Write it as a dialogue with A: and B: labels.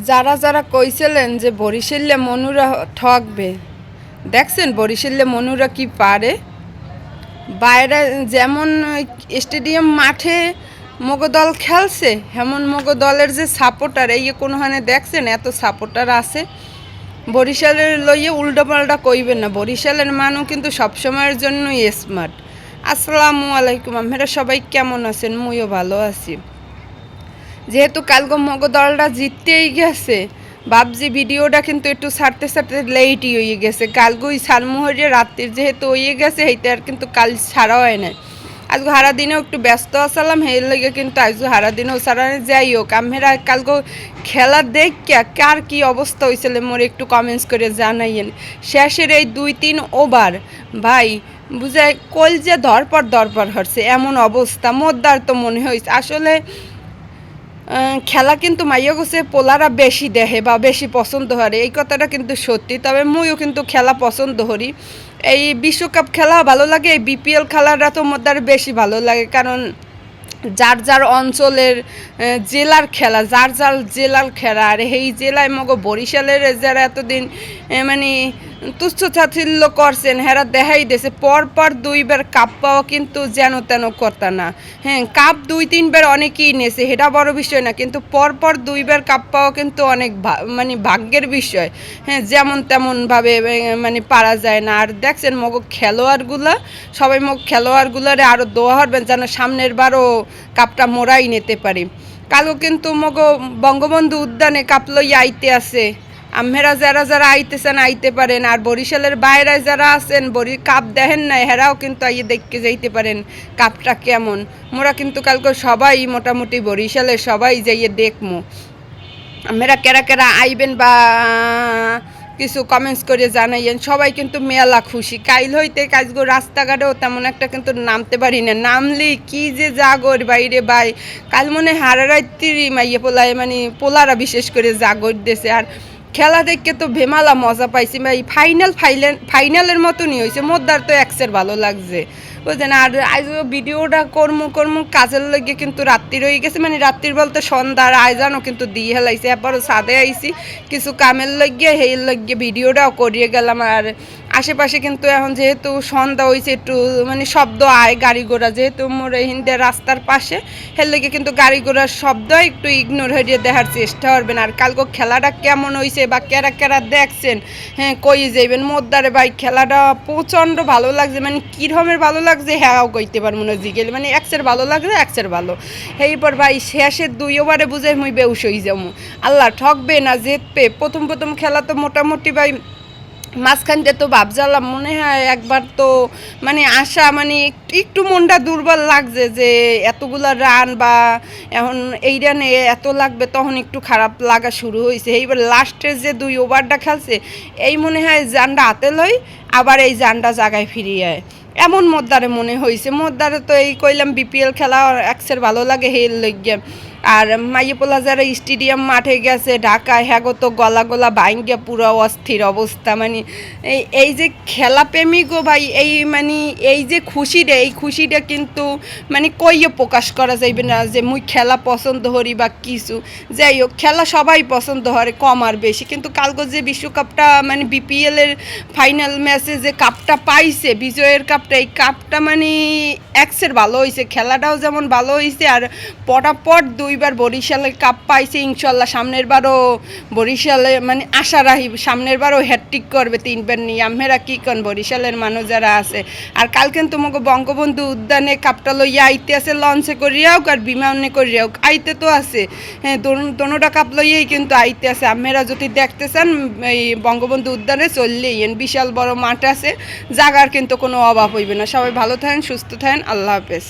A: যারা যারা কইছিলেন যে বরিশালে মনুরা ঠকবে, দেখছেন বরিশালে মনুরা কি পারে। বাইরে যেমন স্টেডিয়াম মাঠে মগদল খেলছে, হেমন মগদলের যে সাপোর্টার এই কোনোখানে দেখছেন এত সাপোর্টার আছে। বরিশালের লইয়ে উল্টোপাল্টা কইবেন না, বরিশালের মানুষ কিন্তু সবসময়ের জন্যই স্মার্ট। আসসালামু আলাইকুম, আপনারা সবাই কেমন আছেন? মুইও ভালো আছি। যেহেতু কালকে মগ দলটা জিততেই গেছে, ভাবছি ভিডিওটা কিন্তু একটু ছাড়তে ছাড়তে লেটই হয়ে গেছে। কালগুই সালমুহরিয়া রাত্রির যেহেতু হয়ে গেছে সেইটা আর কিন্তু কাল ছাড়া হয় না। আজকে হারা দিনেও একটু ব্যস্ত আসালাম, সেই লেগে কিন্তু আজকে হারা দিনেও ছাড়া যাই হোক। আমরা কালকে খেলা দেখিয়া কার কি অবস্থা হয়েছিল মোরে একটু কমেন্টস করে জানাইয়েন। শেষের এই 2-3 ওভার ভাই বুঝায় কল যে দরপর হচ্ছে এমন অবস্থা। মোদ্দার তো মনে হয়েছে আসলে খেলা কিন্তু মাইয়া গোছে পোলারা বেশি দেখে বা বেশি পছন্দ করে, এই কথাটা কিন্তু সত্যি। তবে মুইও কিন্তু খেলা পছন্দ করি। এই বিশ্বকাপ খেলা ভালো লাগে, এই বিপিএল খেলাটা তো মধ্যে বেশি ভালো লাগে, কারণ যার যার অঞ্চলের জেলার খেলা, যার যার জেলার খেলা। আর এই জেলায় মগো বরিশালের যারা এতদিন মানে তুচ্ছ চাচ্ছিল্য করছেন হেরা দেখাই দিয়েছে। পরপর 2বার কাপ পাওয়া কিন্তু যেন তেন কথা না। হ্যাঁ, কাপ 2-3 বার অনেকেই নেছে, সেটা বড় বিষয় না, কিন্তু পরপর 2বার কাপ পাওয়া কিন্তু অনেক মানে ভাগ্যের বিষয়। হ্যাঁ, যেমন তেমনভাবে মানে পারা যায় না। আর দেখছেন মগো খেলোয়াড়গুলা, সবাই খেলোয়াড়গুলারে আরও দোয়া হবেন যেন সামনের বারও কাপটা মোরাই নিতে পারি। কালও কিন্তু মগো বঙ্গবন্ধু উদ্যানে কাপ লইয়া আইতে আছে। আমরা যারা যারা আইতেছেন আইতে পারেন, আর বরিশালের বাইরে যারা আছেন কাপ দেখেন না হেরাও কিন্তু আইয়ে দেখতে যাইতে পারেন কাপটা কেমন। মোরা কিন্তু কালকে সবাই মোটামুটি বরিশালের সবাই যাইয়ে দেখমু। আমরা কেরা কেরা আইবেন বা কিছু কমেন্টস করে জানাইয়েন। সবাই কিন্তু মেলা খুশি। কাইল হইতে কাজগো রাস্তাঘাটেও তেমন একটা কিন্তু নামতে পারি না, নামলি কি যে জাগর বাইরে বাই। কাল মনে হারারাত্রি মাইয়ে পোলায় মানে পোলারা বিশেষ করে জাগর দেশে। আর খেলা দেখে তো ভেমালা মজা পাইছি ভাই। ফাইনালের মতনই হয়েছে। মোদ্দার তো এক্সের ভালো লাগছে বুঝলেন। আর আজ ভিডিওটা কর্ম কাজের লগে কিন্তু রাত্রি রয়ে গেছে, মানে রাত্রির বলতে সন্ধ্যার আয়োজনও কিন্তু দিয়ে হেলাইছে। এরপরও ছাদে আইছি কিছু কামের লগে, সেই লগে ভিডিওটাও করিয়ে গেলাম। আর আশেপাশে কিন্তু এখন যেহেতু সন্ধ্যা হয়েছে একটু মানে শব্দ আয় গাড়ি ঘোড়া, যেহেতু মোর হিন্দে রাস্তার পাশে, হের লগে কিন্তু গাড়ি ঘোড়ার শব্দ একটু ইগনোর হয়ে দেখার চেষ্টা করবেন। আর কালকে খেলাটা কেমন হয়েছে বা কেরা কেরা দেখছেন, হ্যাঁ কই যাইবেন। মোদ্দারে ভাই খেলাটা প্রচণ্ড ভালো লাগছে, মানে কীরকমের ভালো লাগছে হ্যাঁ কইতে পারবো না জিগেল, মানে এক্সের ভালো লাগছে এক্সের ভালো। এইপর ভাই শেষের 2 ওভারে বুঝে মুই বেউস হয়ে যাবো। আল্লাহ ঠকবে না জিতবে। প্রথম খেলা তো মোটামুটি ভাই মাঝখান দিয়ে তো ভাবজালাম মনে হয় একবার তো মানে আশা মানে একটু মনটা দুর্বল লাগছে যে এতগুলা রান বা এখন এই রানে এত লাগবে, তখন একটু খারাপ লাগা শুরু হয়েছে। এইবার লাস্টের যে 2 ওভারটা খেলছে এই মনে হয় জানটা হাতে লই আবার এই জানটা জায়গায় ফিরিয়ে এমন মোদ্দারে মনে হয়েছে। মোদ্দারে তো এই কইলাম বিপিএল খেলা এক্সের ভালো লাগে হেল লইগে। আর মাইয়েপোলা যারা স্টেডিয়াম মাঠে গেছে ঢাকায়, হ্যাঁ তো গলা ভাঙ্গিয়া পুরো অস্থির অবস্থা। মানে এই যে খেলাপ্রেমিক গো ভাই, এই মানে এই যে খুশিটা, এই খুশিটা কিন্তু মানে কইও প্রকাশ করা যাইবে না যে মুই খেলা পছন্দ করি বা কিছু। যাই হোক, খেলা সবাই পছন্দ করে কম আর বেশি, কিন্তু কালকে যে বিশ্বকাপটা মানে বিপিএলের ফাইনাল ম্যাচে যে কাপটা পাইছে, বিজয়ের কাপটা, এই কাপটা মানে এক্সের ভালো হয়েছে। খেলাটাও যেমন ভালো হয়েছে, আর পটাপট 2বার বরিশালের কাপ পাইছে। ইনশাল্লাহ সামনের বারও বরিশালে মানে আশা রাখি সামনের বারও হ্যাটট্রিক করবে 3বার নিয়ে। আমরা কী করেন বরিশালের মানুষ যারা আছে। আর কাল কিন্তু তোমাকে বঙ্গবন্ধু উদ্যানে কাপটা লইয়া আইতে আছে, লঞ্চে করিয়াও আর বিমানে করিয়াও আইতে তো আছে। হ্যাঁ, দোনোটা কাপ লইয়াই কিন্তু আইতে আছে। আমরা যদি দেখতে চান এই বঙ্গবন্ধু উদ্যানে চললেই বিশাল বড় মাঠ আছে, জায়গার কিন্তু কোনো অভাব হইবে না। সবাই ভালো থাকেন, সুস্থ থাকেন, আল্লাহ হাফেজ।